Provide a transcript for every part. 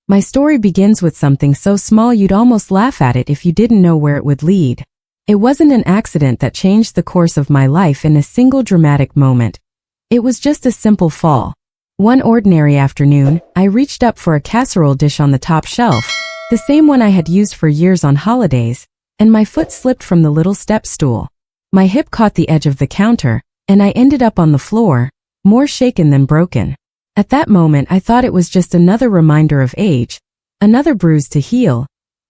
My story begins with something so small you'd almost laugh at it if you didn't know where it would lead. It wasn't an accident that changed the course of my life in a single dramatic moment. It was just a simple fall. One ordinary afternoon, I reached up for a casserole dish on the top shelf, the same one I had used for years on holidays, and my foot slipped from the little step stool. My hip caught the edge of the counter, and I ended up on the floor, more shaken than broken. At that moment I thought it was just another reminder of age, another bruise to heal,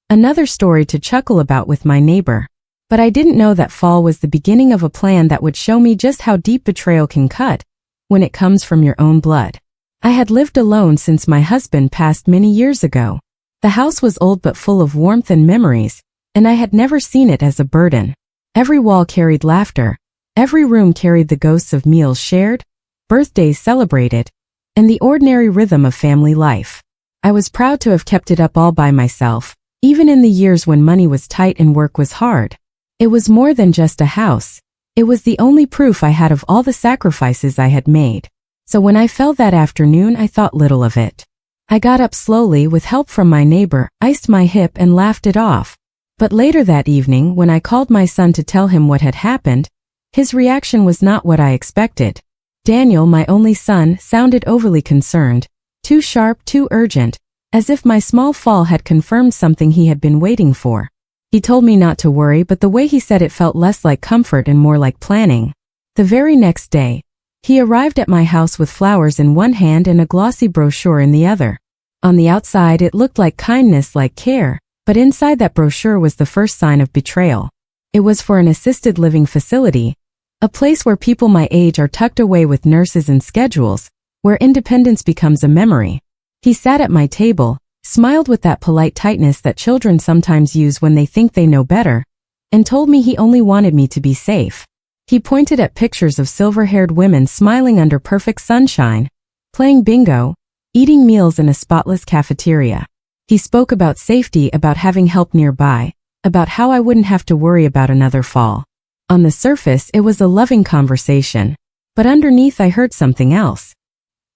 another story to chuckle about with my neighbor. But I didn't know that fall was the beginning of a plan that would show me just how deep betrayal can cut when it comes from your own blood. I had lived alone since my husband passed many years ago. The house was old but full of warmth and memories, and I had never seen it as a burden. Every wall carried laughter, every room carried the ghosts of meals shared, birthdays celebrated, and the ordinary rhythm of family life. I was proud to have kept it up all by myself, even in the years when money was tight and work was hard. It was more than just a house. It was the only proof I had of all the sacrifices I had made. So when I fell that afternoon, I thought little of it. I got up slowly with help from my neighbor, iced my hip and laughed it off. But later that evening, when I called my son to tell him what had happened, his reaction was not what I expected. Daniel, my only son, sounded overly concerned, too sharp, too urgent, as if my small fall had confirmed something he had been waiting for. He told me not to worry, but the way he said it felt less like comfort and more like planning. The very next day, he arrived at my house with flowers in one hand and a glossy brochure in the other. On the outside it looked like kindness, like care, but inside that brochure was the first sign of betrayal. It was for an assisted living facility, a place where people my age are tucked away with nurses and schedules, where independence becomes a memory. He sat at my table, smiled with that polite tightness that children sometimes use when they think they know better, and told me he only wanted me to be safe. He pointed at pictures of silver-haired women smiling under perfect sunshine, playing bingo, eating meals in a spotless cafeteria. He spoke about safety, about having help nearby, about how I wouldn't have to worry about another fall. On the surface, it was a loving conversation, but underneath I heard something else.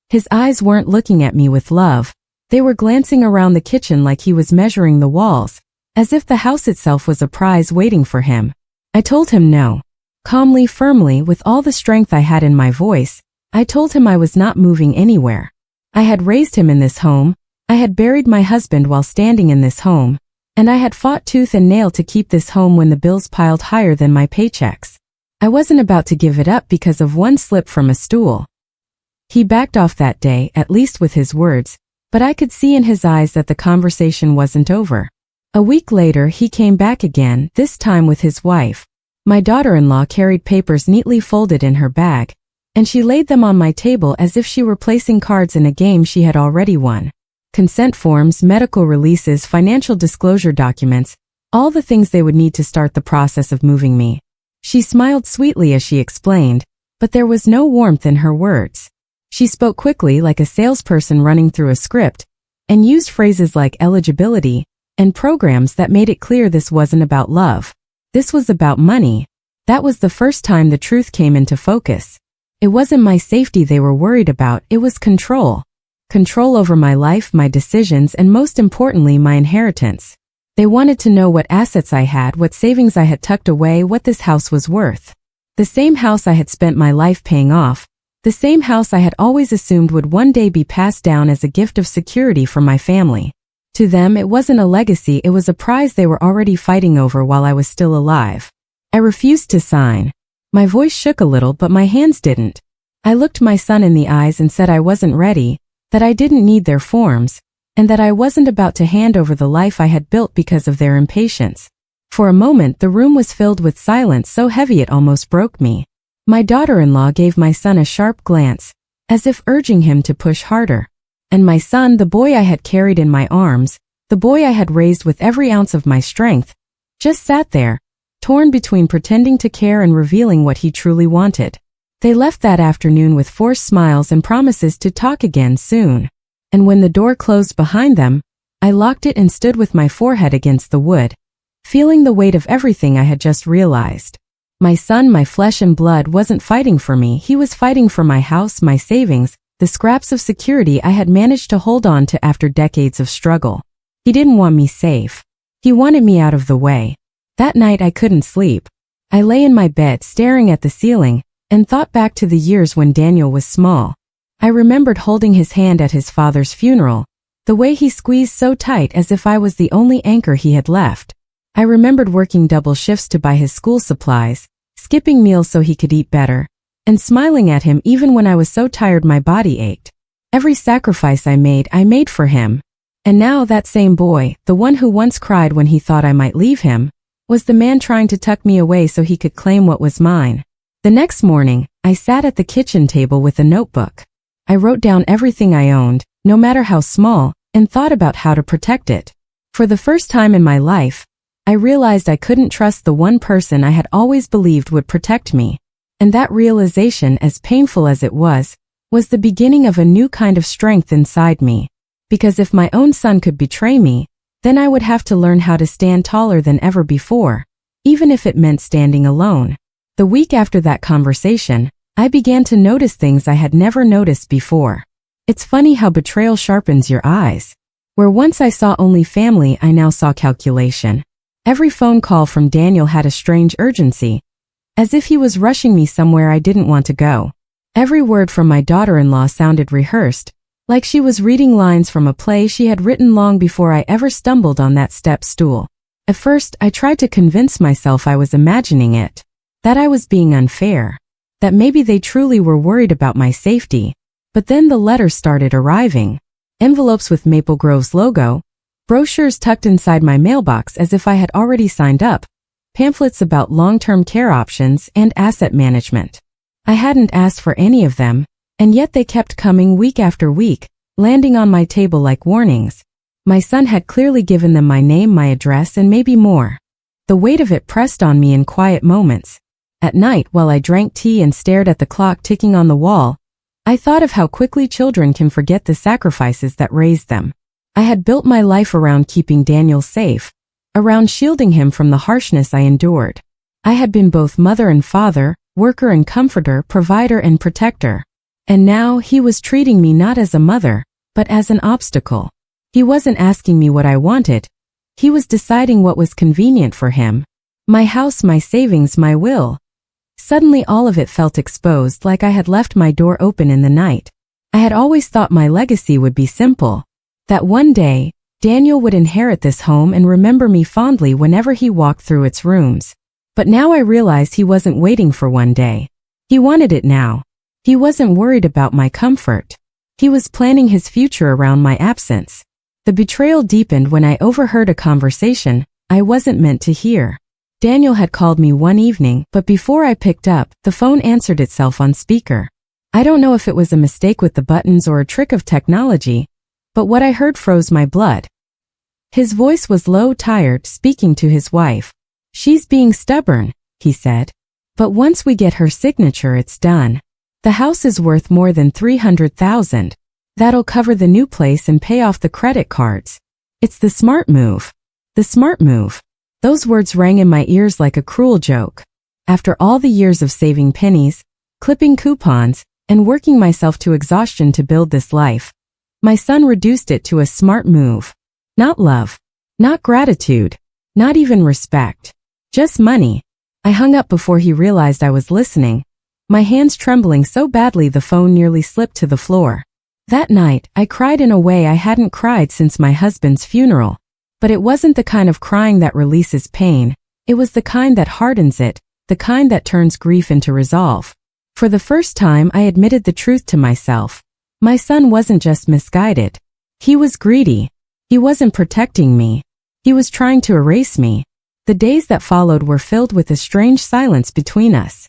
His eyes weren't looking at me with love. They were glancing around the kitchen like he was measuring the walls, as if the house itself was a prize waiting for him. I told him no. Calmly, firmly, with all the strength I had in my voice, I told him I was not moving anywhere. I had raised him in this home, I had buried my husband while standing in this home, and I had fought tooth and nail to keep this home when the bills piled higher than my paychecks. I wasn't about to give it up because of one slip from a stool. He backed off that day, at least with his words, but I could see in his eyes that the conversation wasn't over. A week later he came back again, this time with his wife. My daughter-in-law carried papers neatly folded in her bag, and she laid them on my table as if she were placing cards in a game she had already won. Consent forms, medical releases, financial disclosure documents, all the things they would need to start the process of moving me. She smiled sweetly as she explained, but there was no warmth in her words. She spoke quickly like a salesperson running through a script, and used phrases like eligibility and programs that made it clear this wasn't about love. This was about money. That was the first time the truth came into focus. It wasn't my safety they were worried about, it was control. Control over my life, my decisions, and most importantly, my inheritance. They wanted to know what assets I had, what savings I had tucked away, what this house was worth. The same house I had spent my life paying off, the same house I had always assumed would one day be passed down as a gift of security for my family. To them, it wasn't a legacy, it was a prize they were already fighting over while I was still alive. I refused to sign. My voice shook a little, but my hands didn't. I looked my son in the eyes and said I wasn't ready, that I didn't need their forms, and that I wasn't about to hand over the life I had built because of their impatience. For a moment, the room was filled with silence so heavy it almost broke me. My daughter-in-law gave my son a sharp glance, as if urging him to push harder. And my son, the boy I had carried in my arms, the boy I had raised with every ounce of my strength, just sat there, torn between pretending to care and revealing what he truly wanted. They left that afternoon with forced smiles and promises to talk again soon. And when the door closed behind them, I locked it and stood with my forehead against the wood, feeling the weight of everything I had just realized. My son, my flesh and blood, wasn't fighting for me, he was fighting for my house, my savings, the scraps of security I had managed to hold on to after decades of struggle. He didn't want me safe. He wanted me out of the way. That night I couldn't sleep. I lay in my bed staring at the ceiling and thought back to the years when Daniel was small. I remembered holding his hand at his father's funeral, the way he squeezed so tight as if I was the only anchor he had left. I remembered working double shifts to buy his school supplies, skipping meals so he could eat better, and smiling at him even when I was so tired my body ached. Every sacrifice I made for him. And now that same boy, the one who once cried when he thought I might leave him, was the man trying to tuck me away so he could claim what was mine. The next morning, I sat at the kitchen table with a notebook. I wrote down everything I owned, no matter how small, and thought about how to protect it. For the first time in my life, I realized I couldn't trust the one person I had always believed would protect me. And that realization, as painful as it was the beginning of a new kind of strength inside me. Because if my own son could betray me, then I would have to learn how to stand taller than ever before, even if it meant standing alone. The week after that conversation, I began to notice things I had never noticed before. It's funny how betrayal sharpens your eyes. Where once I saw only family, I now saw calculation. Every phone call from Daniel had a strange urgency, as if he was rushing me somewhere I didn't want to go. Every word from my daughter-in-law sounded rehearsed, like she was reading lines from a play she had written long before I ever stumbled on that step stool. At first, I tried to convince myself I was imagining it, that I was being unfair, that maybe they truly were worried about my safety. But then the letters started arriving. Envelopes with Maple Grove's logo, brochures tucked inside my mailbox as if I had already signed up, pamphlets about long-term care options and asset management. I hadn't asked for any of them, and yet they kept coming week after week, landing on my table like warnings. My son had clearly given them my name, my address, and maybe more. The weight of it pressed on me in quiet moments. At night, while I drank tea and stared at the clock ticking on the wall, I thought of how quickly children can forget the sacrifices that raised them. I had built my life around keeping Daniel safe, around shielding him from the harshness I endured. I had been both mother and father, worker and comforter, provider and protector. And now he was treating me not as a mother, but as an obstacle. He wasn't asking me what I wanted. He was deciding what was convenient for him. My house, my savings, my will. Suddenly all of it felt exposed, like I had left my door open in the night. I had always thought my legacy would be simple. That one day, Daniel would inherit this home and remember me fondly whenever he walked through its rooms. But now I realized he wasn't waiting for one day. He wanted it now. He wasn't worried about my comfort. He was planning his future around my absence. The betrayal deepened when I overheard a conversation I wasn't meant to hear. Daniel had called me one evening, but before I picked up, the phone answered itself on speaker. I don't know if it was a mistake with the buttons or a trick of technology, but what I heard froze my blood. His voice was low, tired, speaking to his wife. "She's being stubborn," he said. "But once we get her signature, it's done. The house is worth more than $300,000. That'll cover the new place and pay off the credit cards. It's the smart move. The smart move." Those words rang in my ears like a cruel joke. After all the years of saving pennies, clipping coupons, and working myself to exhaustion to build this life, my son reduced it to a smart move. Not love. Not gratitude. Not even respect. Just money. I hung up before he realized I was listening, my hands trembling so badly the phone nearly slipped to the floor. That night, I cried in a way I hadn't cried since my husband's funeral. But it wasn't the kind of crying that releases pain. It was the kind that hardens it, the kind that turns grief into resolve. For the first time, I admitted the truth to myself. My son wasn't just misguided. He was greedy. He wasn't protecting me. He was trying to erase me. The days that followed were filled with a strange silence between us.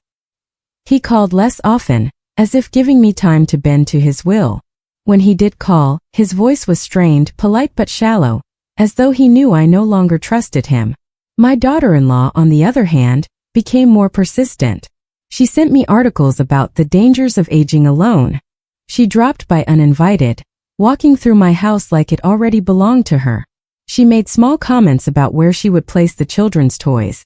He called less often, as if giving me time to bend to his will. When he did call, his voice was strained, polite but shallow, as though he knew I no longer trusted him. My daughter-in-law, on the other hand, became more persistent. She sent me articles about the dangers of aging alone. She dropped by uninvited, walking through my house like it already belonged to her. She made small comments about where she would place the children's toys,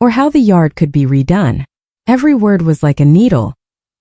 or how the yard could be redone. Every word was like a needle,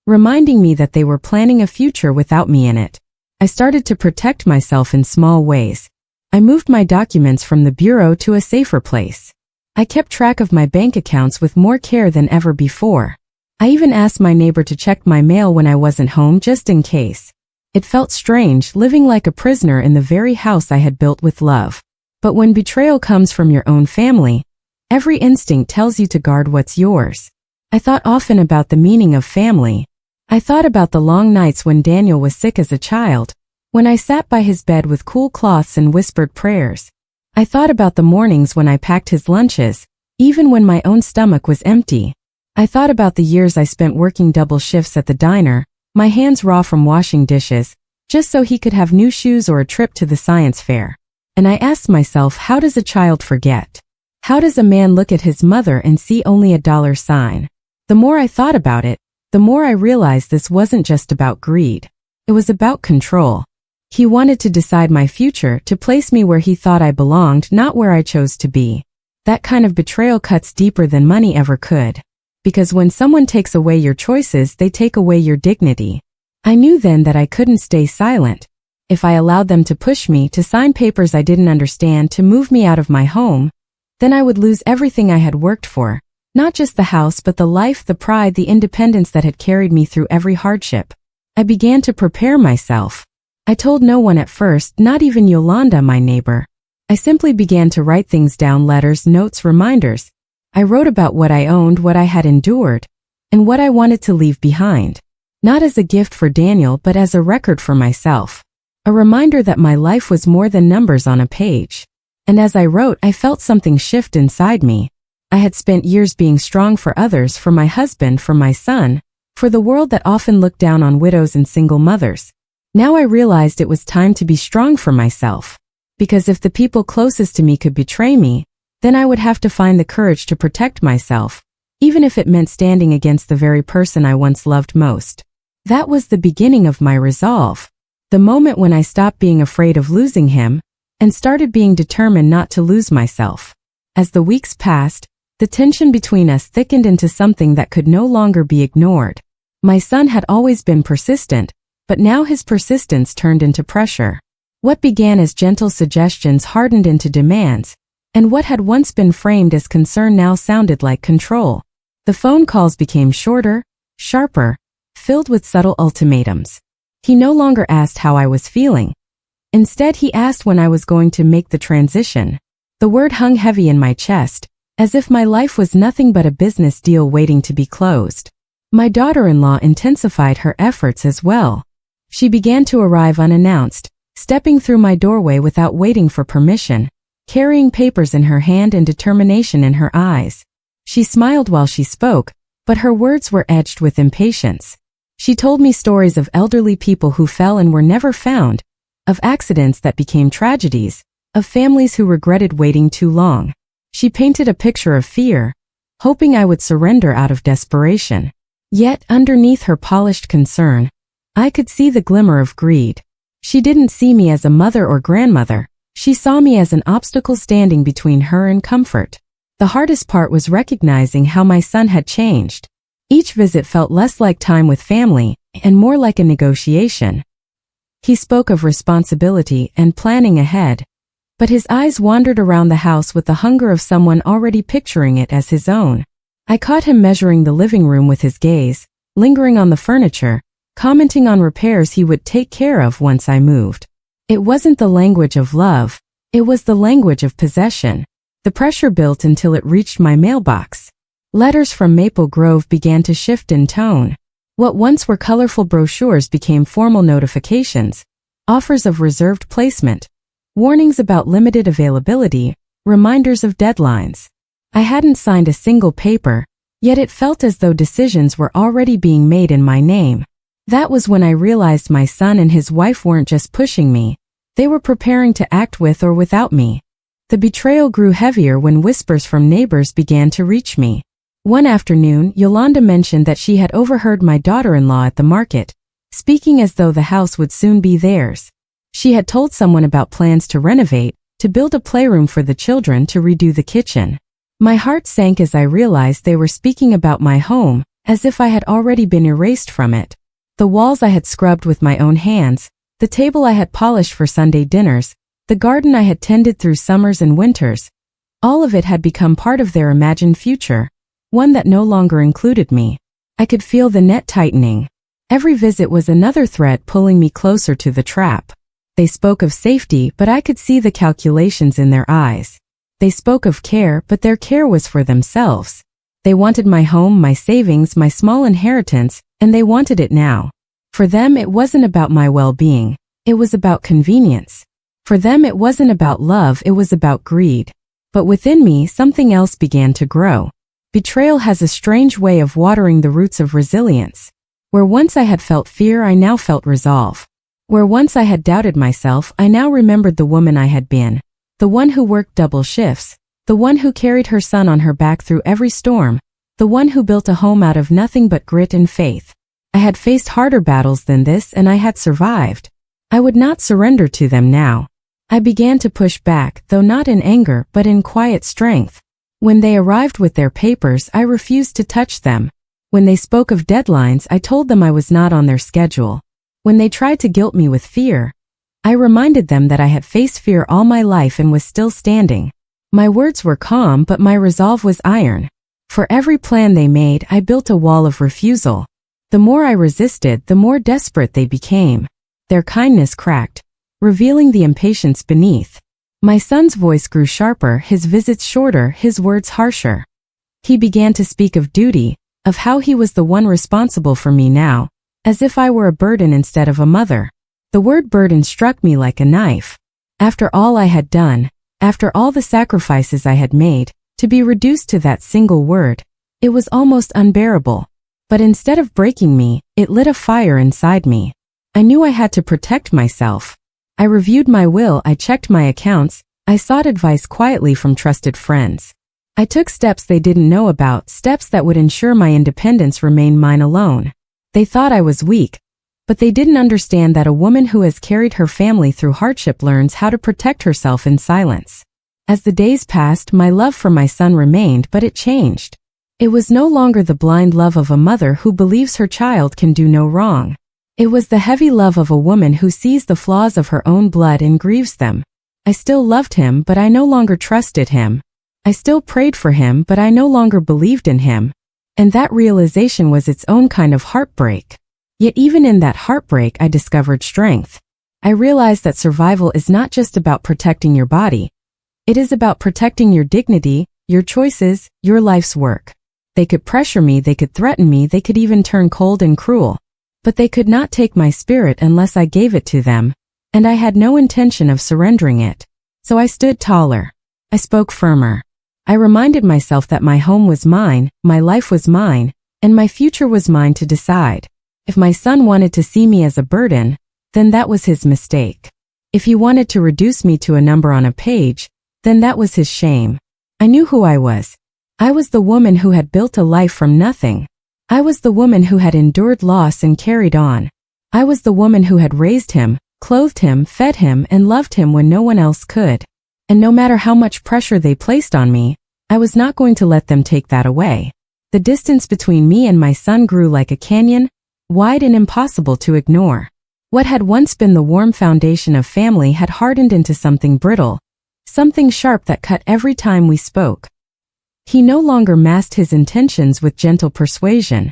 reminding me that they were planning a future without me in it. I started to protect myself in small ways. I moved my documents from the bureau to a safer place. I kept track of my bank accounts with more care than ever before. I even asked my neighbor to check my mail when I wasn't home just in case. It felt strange living like a prisoner in the very house I had built with love. But when betrayal comes from your own family, every instinct tells you to guard what's yours. I thought often about the meaning of family. I thought about the long nights when Daniel was sick as a child, when I sat by his bed with cool cloths and whispered prayers. I thought about the mornings when I packed his lunches, even when my own stomach was empty. I thought about the years I spent working double shifts at the diner, my hands raw from washing dishes, just so he could have new shoes or a trip to the science fair. And I asked myself, how does a child forget? How does a man look at his mother and see only $? The more I thought about it, the more I realized this wasn't just about greed. It was about control. He wanted to decide my future, to place me where he thought I belonged, not where I chose to be. That kind of betrayal cuts deeper than money ever could. Because when someone takes away your choices, they take away your dignity. I knew then that I couldn't stay silent. If I allowed them to push me, to sign papers I didn't understand, to move me out of my home, then I would lose everything I had worked for. Not just the house, but the life, the pride, the independence that had carried me through every hardship. I began to prepare myself. I told no one at first, not even Yolanda, my neighbor. I simply began to write things down, letters, notes, reminders. I wrote about what I owned, what I had endured, and what I wanted to leave behind. Not as a gift for Daniel, but as a record for myself. A reminder that my life was more than numbers on a page. And as I wrote, I felt something shift inside me. I had spent years being strong for others, for my husband, for my son, for the world that often looked down on widows and single mothers. Now I realized it was time to be strong for myself. Because if the people closest to me could betray me, then I would have to find the courage to protect myself, even if it meant standing against the very person I once loved most. That was the beginning of my resolve. The moment when I stopped being afraid of losing him and started being determined not to lose myself. As the weeks passed, the tension between us thickened into something that could no longer be ignored. My son had always been persistent, but now his persistence turned into pressure. What began as gentle suggestions hardened into demands, and what had once been framed as concern now sounded like control. The phone calls became shorter, sharper, filled with subtle ultimatums. He no longer asked how I was feeling. Instead, he asked when I was going to make the transition. The word hung heavy in my chest, as if my life was nothing but a business deal waiting to be closed. My daughter-in-law intensified her efforts as well. She began to arrive unannounced, stepping through my doorway without waiting for permission, carrying papers in her hand and determination in her eyes. She smiled while she spoke, but her words were edged with impatience. She told me stories of elderly people who fell and were never found, of accidents that became tragedies, of families who regretted waiting too long. She painted a picture of fear, hoping I would surrender out of desperation. Yet, underneath her polished concern, I could see the glimmer of greed. She didn't see me as a mother or grandmother. She saw me as an obstacle standing between her and comfort. The hardest part was recognizing how my son had changed. Each visit felt less like time with family and more like a negotiation. He spoke of responsibility and planning ahead, but his eyes wandered around the house with the hunger of someone already picturing it as his own. I caught him measuring the living room with his gaze, lingering on the furniture, commenting on repairs he would take care of once I moved. It wasn't the language of love, it was the language of possession. The pressure built until it reached my mailbox. Letters from Maple Grove began to shift in tone. What once were colorful brochures became formal notifications, offers of reserved placement, warnings about limited availability, reminders of deadlines. I hadn't signed a single paper, yet it felt as though decisions were already being made in my name. That was when I realized my son and his wife weren't just pushing me, they were preparing to act with or without me. The betrayal grew heavier when whispers from neighbors began to reach me. One afternoon, Yolanda mentioned that she had overheard my daughter-in-law at the market, speaking as though the house would soon be theirs. She had told someone about plans to renovate, to build a playroom for the children, to redo the kitchen. My heart sank as I realized they were speaking about my home, as if I had already been erased from it. The walls I had scrubbed with my own hands, the table I had polished for Sunday dinners, the garden I had tended through summers and winters, all of it had become part of their imagined future, one that no longer included me. I could feel the net tightening. Every visit was another thread pulling me closer to the trap. They spoke of safety, but I could see the calculations in their eyes. They spoke of care, but their care was for themselves. They wanted my home, my savings, my small inheritance, and they wanted it now. For them, it wasn't about my well-being. It was about convenience. For them, it wasn't about love, it was about greed. But within me, something else began to grow. Betrayal has a strange way of watering the roots of resilience. Where once I had felt fear, I now felt resolve. Where once I had doubted myself, I now remembered the woman I had been. The one who worked double shifts. The one who carried her son on her back through every storm. The one who built a home out of nothing but grit and faith. I had faced harder battles than this, and I had survived. I would not surrender to them now. I began to push back, though not in anger, but in quiet strength. When they arrived with their papers, I refused to touch them. When they spoke of deadlines, I told them I was not on their schedule. When they tried to guilt me with fear, I reminded them that I had faced fear all my life and was still standing. My words were calm, but my resolve was iron. For every plan they made, I built a wall of refusal. The more I resisted, the more desperate they became. Their kindness cracked, revealing the impatience beneath. My son's voice grew sharper, his visits shorter, his words harsher. He began to speak of duty, of how he was the one responsible for me now, as if I were a burden instead of a mother. The word burden struck me like a knife. After all I had done, after all the sacrifices I had made, to be reduced to that single word, it was almost unbearable. But instead of breaking me, it lit a fire inside me. I knew I had to protect myself. I reviewed my will, I checked my accounts, I sought advice quietly from trusted friends. I took steps they didn't know about, steps that would ensure my independence remained mine alone. They thought I was weak, but they didn't understand that a woman who has carried her family through hardship learns how to protect herself in silence. As the days passed, my love for my son remained, but it changed. It was no longer the blind love of a mother who believes her child can do no wrong. It was the heavy love of a woman who sees the flaws of her own blood and grieves them. I still loved him, but I no longer trusted him. I still prayed for him, but I no longer believed in him. And that realization was its own kind of heartbreak. Yet even in that heartbreak, I discovered strength. I realized that survival is not just about protecting your body. It is about protecting your dignity, your choices, your life's work. They could pressure me, they could threaten me, they could even turn cold and cruel. But they could not take my spirit unless I gave it to them, and I had no intention of surrendering it. So I stood taller. I spoke firmer. I reminded myself that my home was mine, my life was mine, and my future was mine to decide. If my son wanted to see me as a burden, then that was his mistake. If he wanted to reduce me to a number on a page, then that was his shame. I knew who I was. I was the woman who had built a life from nothing. I was the woman who had endured loss and carried on. I was the woman who had raised him, clothed him, fed him, and loved him when no one else could. And no matter how much pressure they placed on me, I was not going to let them take that away. The distance between me and my son grew like a canyon, wide and impossible to ignore. What had once been the warm foundation of family had hardened into something brittle, something sharp that cut every time we spoke. He no longer masked his intentions with gentle persuasion.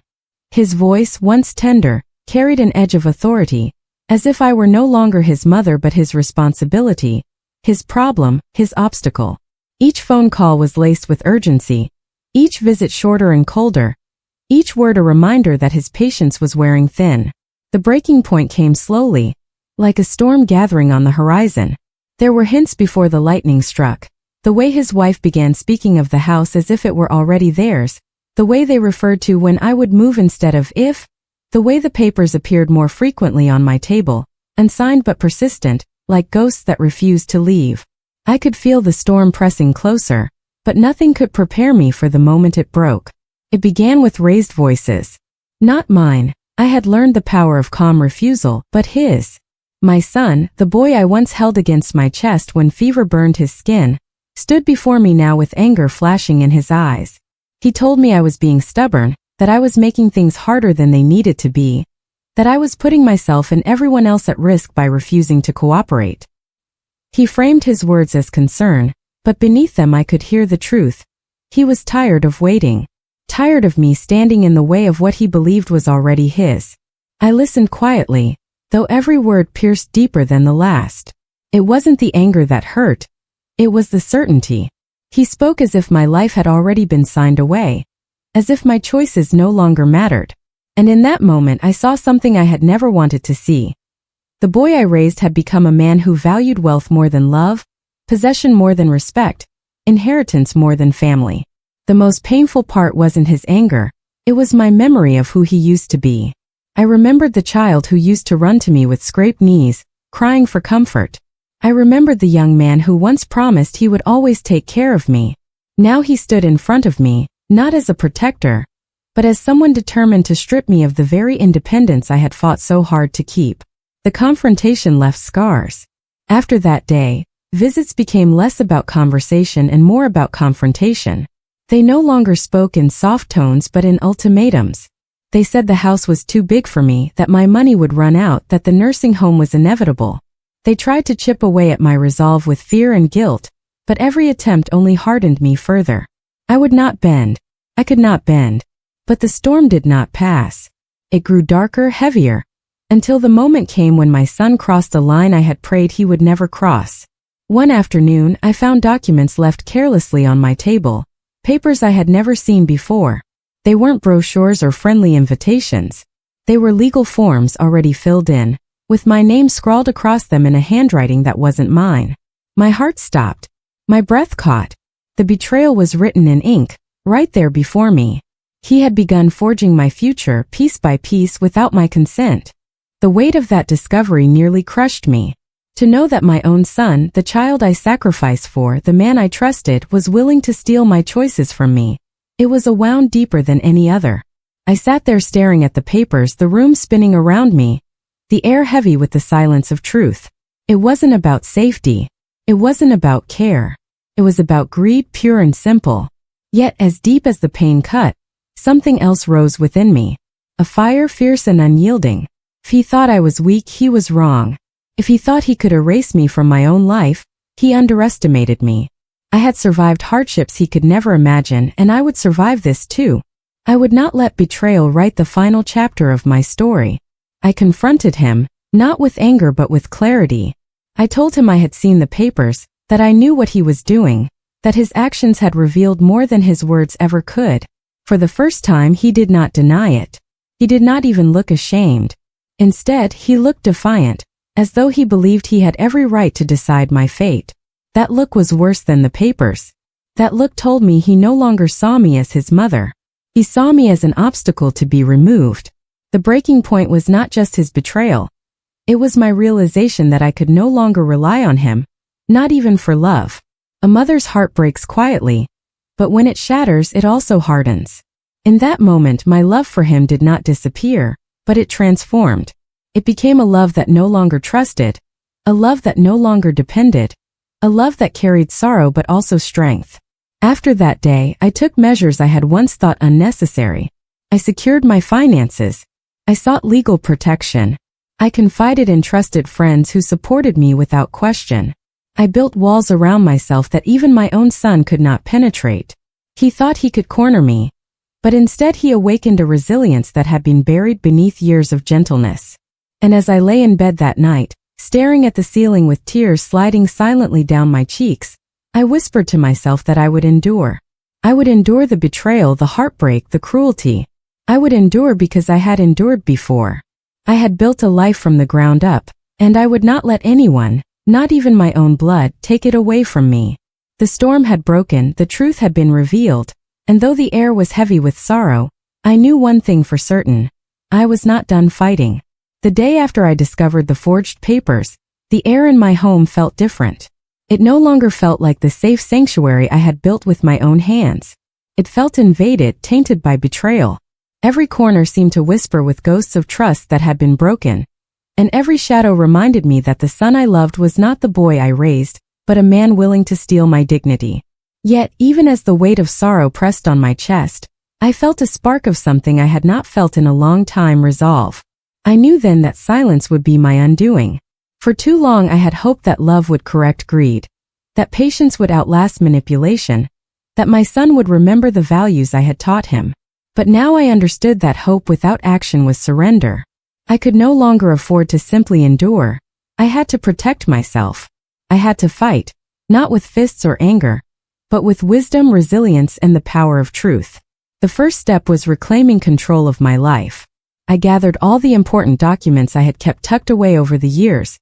His voice, once tender, carried an edge of authority, as if I were no longer his mother but his responsibility, his problem, his obstacle. Each phone call was laced with urgency, each visit shorter and colder, each word a reminder that his patience was wearing thin. The breaking point came slowly, like a storm gathering on the horizon. There were hints before the lightning struck. The way his wife began speaking of the house as if it were already theirs, the way they referred to when I would move instead of if, the way the papers appeared more frequently on my table, unsigned but persistent, like ghosts that refused to leave. I could feel the storm pressing closer, but nothing could prepare me for the moment it broke. It began with raised voices. Not mine. I had learned the power of calm refusal, but his. My son, the boy I once held against my chest when fever burned his skin, stood before me now with anger flashing in his eyes. He told me I was being stubborn, that I was making things harder than they needed to be, that I was putting myself and everyone else at risk by refusing to cooperate. He framed his words as concern, but beneath them I could hear the truth. He was tired of waiting, tired of me standing in the way of what he believed was already his. I listened quietly, though every word pierced deeper than the last. It wasn't the anger that hurt, it was the certainty. He spoke as if my life had already been signed away, as if my choices no longer mattered. And in that moment I saw something I had never wanted to see. The boy I raised had become a man who valued wealth more than love, possession more than respect, inheritance more than family. The most painful part wasn't his anger, it was my memory of who he used to be. I remembered the child who used to run to me with scraped knees, crying for comfort. I remembered the young man who once promised he would always take care of me. Now he stood in front of me, not as a protector, but as someone determined to strip me of the very independence I had fought so hard to keep. The confrontation left scars. After that day, visits became less about conversation and more about confrontation. They no longer spoke in soft tones but in ultimatums. They said the house was too big for me, that my money would run out, that the nursing home was inevitable. They tried to chip away at my resolve with fear and guilt, but every attempt only hardened me further. I would not bend. I could not bend. But the storm did not pass. It grew darker, heavier, until the moment came when my son crossed a line I had prayed he would never cross. One afternoon, I found documents left carelessly on my table, papers I had never seen before. They weren't brochures or friendly invitations. They were legal forms already filled in, with my name scrawled across them in a handwriting that wasn't mine. My heart stopped. My breath caught. The betrayal was written in ink, right there before me. He had begun forging my future piece by piece without my consent. The weight of that discovery nearly crushed me. To know that my own son, the child I sacrificed for, the man I trusted, was willing to steal my choices from me. It was a wound deeper than any other. I sat there staring at the papers, the room spinning around me, the air heavy with the silence of truth. It wasn't about safety. It wasn't about care. It was about greed, pure and simple. Yet as deep as the pain cut, something else rose within me. A fire fierce and unyielding. If he thought I was weak, he was wrong. If he thought he could erase me from my own life, he underestimated me. I had survived hardships he could never imagine, and I would survive this too. I would not let betrayal write the final chapter of my story. I confronted him, not with anger but with clarity. I told him I had seen the papers, that I knew what he was doing, that his actions had revealed more than his words ever could. For the first time, he did not deny it. He did not even look ashamed. Instead, he looked defiant, as though he believed he had every right to decide my fate. That look was worse than the papers. That look told me he no longer saw me as his mother. He saw me as an obstacle to be removed. The breaking point was not just his betrayal. It was my realization that I could no longer rely on him, not even for love. A mother's heart breaks quietly, but when it shatters, it also hardens. In that moment, my love for him did not disappear, but it transformed. It became a love that no longer trusted, a love that no longer depended, a love that carried sorrow but also strength. After that day, I took measures I had once thought unnecessary. I secured my finances. I sought legal protection. I confided in trusted friends who supported me without question. I built walls around myself that even my own son could not penetrate. He thought he could corner me, but instead he awakened a resilience that had been buried beneath years of gentleness. And as I lay in bed that night, staring at the ceiling with tears sliding silently down my cheeks, I whispered to myself that I would endure. I would endure the betrayal, the heartbreak, the cruelty. I would endure because I had endured before. I had built a life from the ground up, and I would not let anyone, not even my own blood, take it away from me. The storm had broken, the truth had been revealed, and though the air was heavy with sorrow, I knew one thing for certain. I was not done fighting. The day after I discovered the forged papers, the air in my home felt different. It no longer felt like the safe sanctuary I had built with my own hands. It felt invaded, tainted by betrayal. Every corner seemed to whisper with ghosts of trust that had been broken, and every shadow reminded me that the son I loved was not the boy I raised, but a man willing to steal my dignity. Yet, even as the weight of sorrow pressed on my chest, I felt a spark of something I had not felt in a long time: resolve. I knew then that silence would be my undoing. For too long I had hoped that love would correct greed, that patience would outlast manipulation, that my son would remember the values I had taught him. But now I understood that hope without action was surrender. I could no longer afford to simply endure. I had to protect myself. I had to fight, not with fists or anger, but with wisdom, resilience, and the power of truth. The first step was reclaiming control of my life. I gathered all the important documents I had kept tucked away over the years: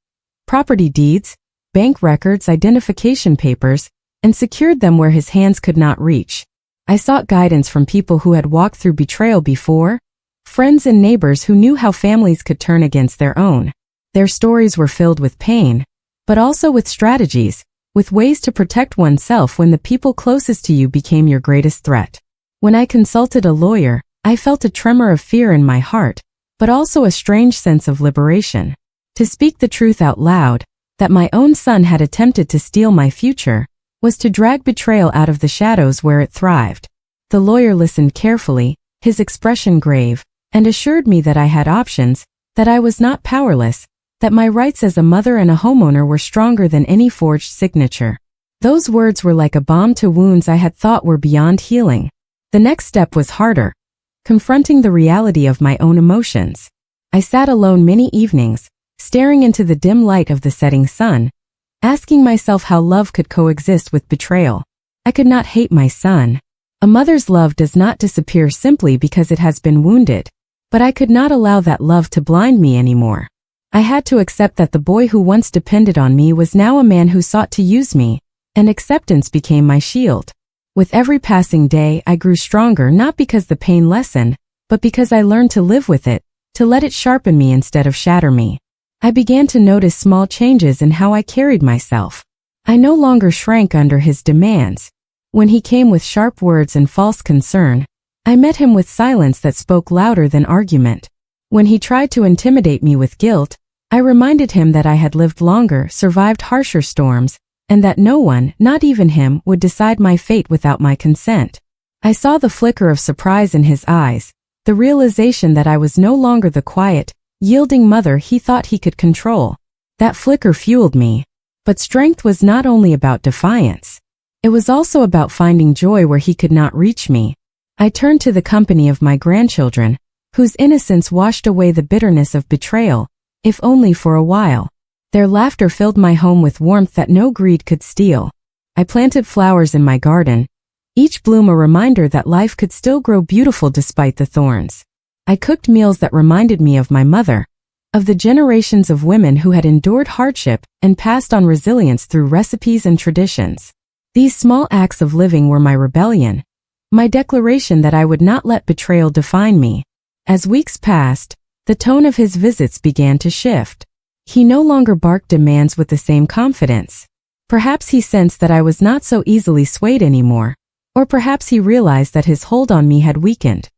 property deeds, bank records, identification papers, and secured them where his hands could not reach. I sought guidance from people who had walked through betrayal before, friends and neighbors who knew how families could turn against their own. Their stories were filled with pain, but also with strategies, with ways to protect oneself when the people closest to you became your greatest threat. When I consulted a lawyer, I felt a tremor of fear in my heart, but also a strange sense of liberation. To speak the truth out loud, that my own son had attempted to steal my future, was to drag betrayal out of the shadows where it thrived. The lawyer listened carefully, his expression grave, and assured me that I had options, that I was not powerless, that my rights as a mother and a homeowner were stronger than any forged signature. Those words were like a balm to wounds I had thought were beyond healing. The next step was harder, confronting the reality of my own emotions. I sat alone many evenings, staring into the dim light of the setting sun, asking myself how love could coexist with betrayal. I could not hate my son. A mother's love does not disappear simply because it has been wounded. But I could not allow that love to blind me anymore. I had to accept that the boy who once depended on me was now a man who sought to use me, and acceptance became my shield. With every passing day, I grew stronger, not because the pain lessened, but because I learned to live with it, to let it sharpen me instead of shatter me. I began to notice small changes in how I carried myself. I no longer shrank under his demands. When he came with sharp words and false concern, I met him with silence that spoke louder than argument. When he tried to intimidate me with guilt, I reminded him that I had lived longer, survived harsher storms, and that no one, not even him, would decide my fate without my consent. I saw the flicker of surprise in his eyes, the realization that I was no longer the quiet, yielding mother he thought he could control. That flicker fueled me. But strength was not only about defiance. It was also about finding joy where he could not reach me. I turned to the company of my grandchildren, whose innocence washed away the bitterness of betrayal, if only for a while. Their laughter filled my home with warmth that no greed could steal. I planted flowers in my garden, each bloom a reminder that life could still grow beautiful despite the thorns. I cooked meals that reminded me of my mother, of the generations of women who had endured hardship and passed on resilience through recipes and traditions. These small acts of living were my rebellion, my declaration that I would not let betrayal define me. As weeks passed, the tone of his visits began to shift. He no longer barked demands with the same confidence. Perhaps he sensed that I was not so easily swayed anymore, or perhaps he realized that his hold on me had weakened.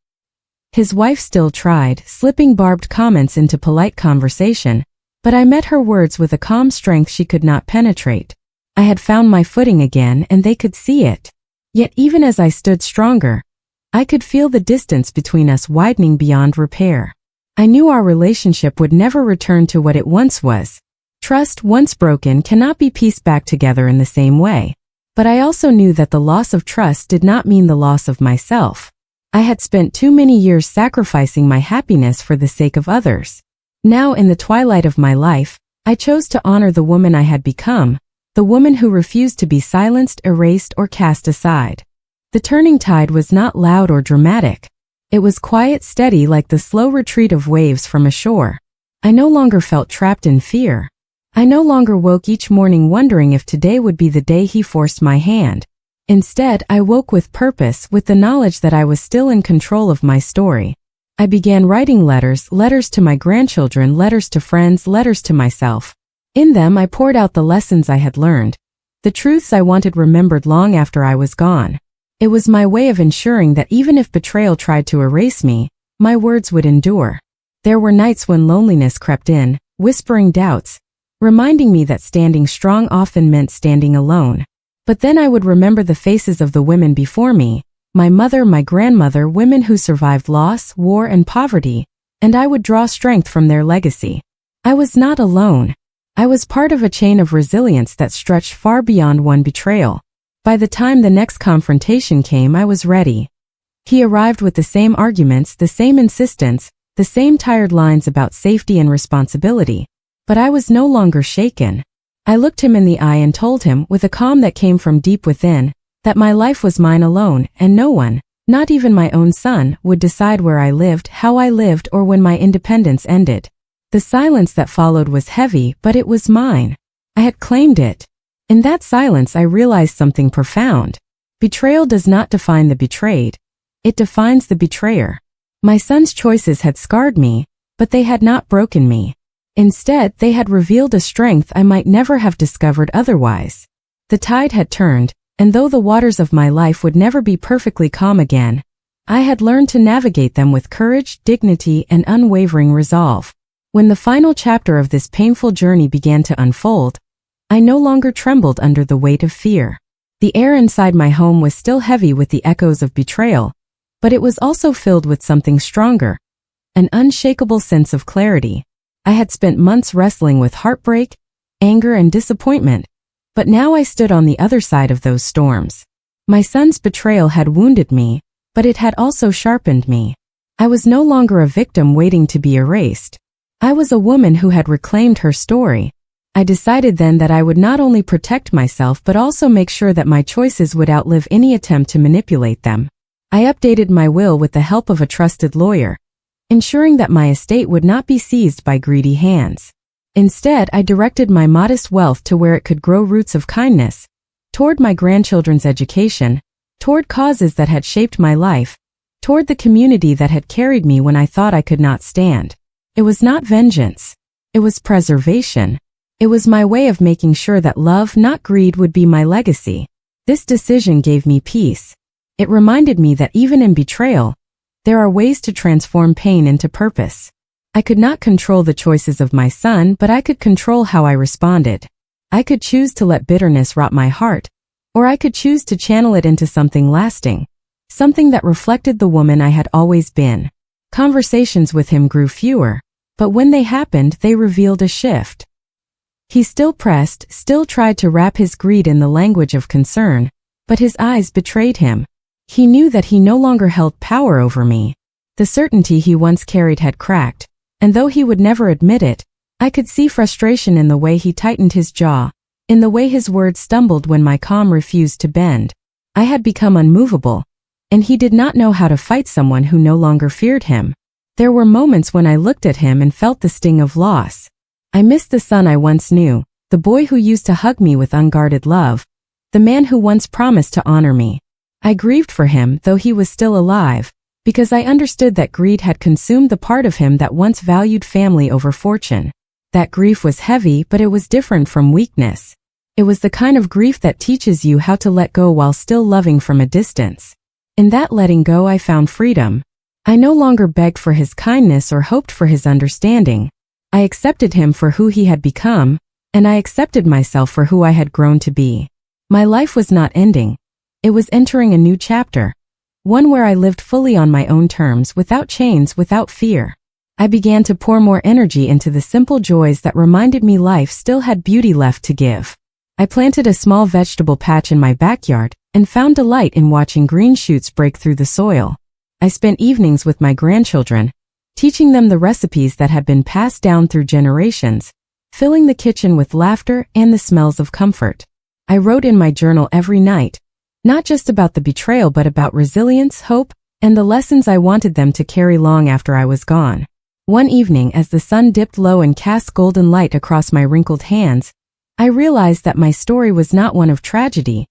His wife still tried, slipping barbed comments into polite conversation, but I met her words with a calm strength she could not penetrate. I had found my footing again, and they could see it. Yet even as I stood stronger, I could feel the distance between us widening beyond repair. I knew our relationship would never return to what it once was. Trust, once broken, cannot be pieced back together in the same way. But I also knew that the loss of trust did not mean the loss of myself. I had spent too many years sacrificing my happiness for the sake of others. Now, in the twilight of my life, I chose to honor the woman I had become, the woman who refused to be silenced, erased, or cast aside. The turning tide was not loud or dramatic. It was quiet, steady, like the slow retreat of waves from a shore. I no longer felt trapped in fear. I no longer woke each morning wondering if today would be the day he forced my hand. Instead, I woke with purpose, with the knowledge that I was still in control of my story. I began writing letters to my grandchildren, letters to friends, letters to myself. In them, I poured out the lessons I had learned, the truths I wanted remembered long after I was gone. It was my way of ensuring that even if betrayal tried to erase me, my words would endure. There were nights when loneliness crept in, whispering doubts, reminding me that standing strong often meant standing alone. But then I would remember the faces of the women before me, my mother, my grandmother, women who survived loss, war, and poverty, and I would draw strength from their legacy. I was not alone. I was part of a chain of resilience that stretched far beyond one betrayal. By the time the next confrontation came, I was ready. He arrived with the same arguments, the same insistence, the same tired lines about safety and responsibility. But I was no longer shaken. I looked him in the eye and told him, with a calm that came from deep within, that my life was mine alone, and no one, not even my own son, would decide where I lived, how I lived, or when my independence ended. The silence that followed was heavy, but it was mine. I had claimed it. In that silence, I realized something profound. Betrayal does not define the betrayed. It defines the betrayer. My son's choices had scarred me, but they had not broken me. Instead, they had revealed a strength I might never have discovered otherwise. The tide had turned, and though the waters of my life would never be perfectly calm again, I had learned to navigate them with courage, dignity, and unwavering resolve. When the final chapter of this painful journey began to unfold, I no longer trembled under the weight of fear. The air inside my home was still heavy with the echoes of betrayal, but it was also filled with something stronger, an unshakable sense of clarity. I had spent months wrestling with heartbreak, anger, and disappointment, but now I stood on the other side of those storms. My son's betrayal had wounded me, but it had also sharpened me. I was no longer a victim waiting to be erased. I was a woman who had reclaimed her story. I decided then that I would not only protect myself but also make sure that my choices would outlive any attempt to manipulate them. I updated my will with the help of a trusted lawyer, ensuring that my estate would not be seized by greedy hands. Instead, I directed my modest wealth to where it could grow roots of kindness, toward my grandchildren's education, toward causes that had shaped my life, toward the community that had carried me when I thought I could not stand. It was not vengeance. It was preservation. It was my way of making sure that love, not greed, would be my legacy. This decision gave me peace. It reminded me that even in betrayal, there are ways to transform pain into purpose. I could not control the choices of my son, but I could control how I responded. I could choose to let bitterness rot my heart, or I could choose to channel it into something lasting, something that reflected the woman I had always been. Conversations with him grew fewer, but when they happened, they revealed a shift. He still pressed, still tried to wrap his greed in the language of concern, but his eyes betrayed him. He knew that he no longer held power over me. The certainty he once carried had cracked, and though he would never admit it, I could see frustration in the way he tightened his jaw, in the way his words stumbled when my calm refused to bend. I had become unmovable, and he did not know how to fight someone who no longer feared him. There were moments when I looked at him and felt the sting of loss. I missed the son I once knew, the boy who used to hug me with unguarded love, the man who once promised to honor me. I grieved for him, though he was still alive, because I understood that greed had consumed the part of him that once valued family over fortune. That grief was heavy, but it was different from weakness. It was the kind of grief that teaches you how to let go while still loving from a distance. In that letting go, I found freedom. I no longer begged for his kindness or hoped for his understanding. I accepted him for who he had become, and I accepted myself for who I had grown to be. My life was not ending. It was entering a new chapter, one where I lived fully on my own terms, without chains, without fear. I began to pour more energy into the simple joys that reminded me life still had beauty left to give. I planted a small vegetable patch in my backyard and found delight in watching green shoots break through the soil. I spent evenings with my grandchildren, teaching them the recipes that had been passed down through generations, filling the kitchen with laughter and the smells of comfort. I wrote in my journal every night, not just about the betrayal but about resilience, hope, and the lessons I wanted them to carry long after I was gone. One evening, as the sun dipped low and cast golden light across my wrinkled hands, I realized that my story was not one of tragedy.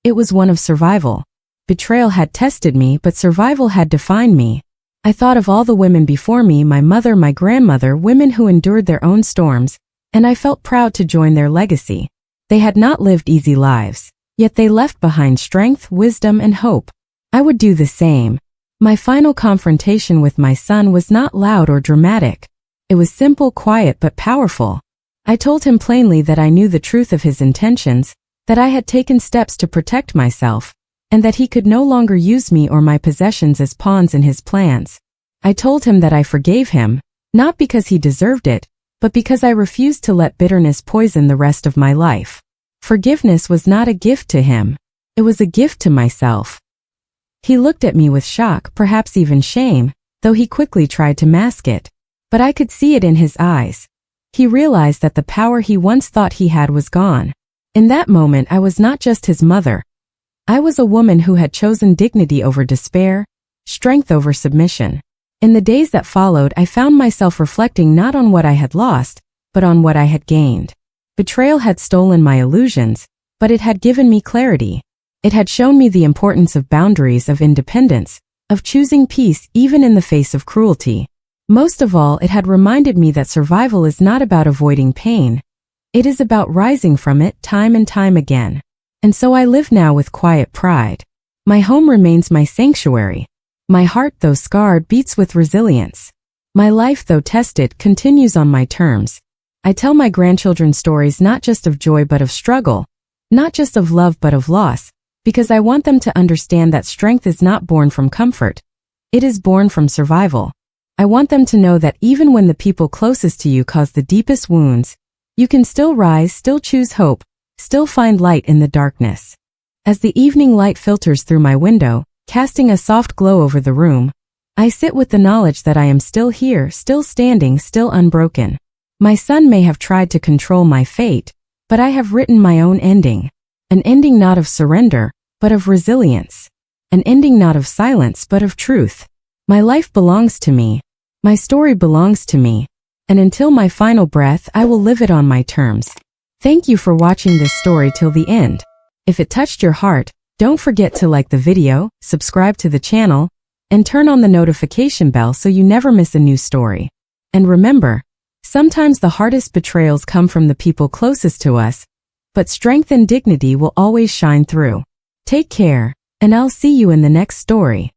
It was one of survival. Betrayal had tested me, but survival had defined me. I thought of all the women before me, my mother, my grandmother, women who endured their own storms, and I felt proud to join their legacy. They had not lived easy lives, yet they left behind strength, wisdom, and hope. I would do the same. My final confrontation with my son was not loud or dramatic. It was simple, quiet, but powerful. I told him plainly that I knew the truth of his intentions, that I had taken steps to protect myself, and that he could no longer use me or my possessions as pawns in his plans. I told him that I forgave him, not because he deserved it, but because I refused to let bitterness poison the rest of my life. Forgiveness was not a gift to him. It was a gift to myself. He looked at me with shock, perhaps even shame, though he quickly tried to mask it. But I could see it in his eyes. He realized that the power he once thought he had was gone. In that moment, I was not just his mother. I was a woman who had chosen dignity over despair, strength over submission. In the days that followed, I found myself reflecting not on what I had lost, but on what I had gained. Betrayal had stolen my illusions, but it had given me clarity. It had shown me the importance of boundaries, of independence, of choosing peace even in the face of cruelty. Most of all, it had reminded me that survival is not about avoiding pain. It is about rising from it time and time again. And so I live now with quiet pride. My home remains my sanctuary. My heart, though scarred, beats with resilience. My life, though tested, continues on my terms. I tell my grandchildren stories not just of joy but of struggle, not just of love but of loss, because I want them to understand that strength is not born from comfort. It is born from survival. I want them to know that even when the people closest to you cause the deepest wounds, you can still rise, still choose hope, still find light in the darkness. As the evening light filters through my window, casting a soft glow over the room, I sit with the knowledge that I am still here, still standing, still unbroken. My son may have tried to control my fate, but I have written my own ending. An ending not of surrender, but of resilience. An ending not of silence, but of truth. My life belongs to me. My story belongs to me. And until my final breath, I will live it on my terms. Thank you for watching this story till the end. If it touched your heart, don't forget to like the video, subscribe to the channel, and turn on the notification bell so you never miss a new story. And remember, sometimes the hardest betrayals come from the people closest to us, but strength and dignity will always shine through. Take care, and I'll see you in the next story.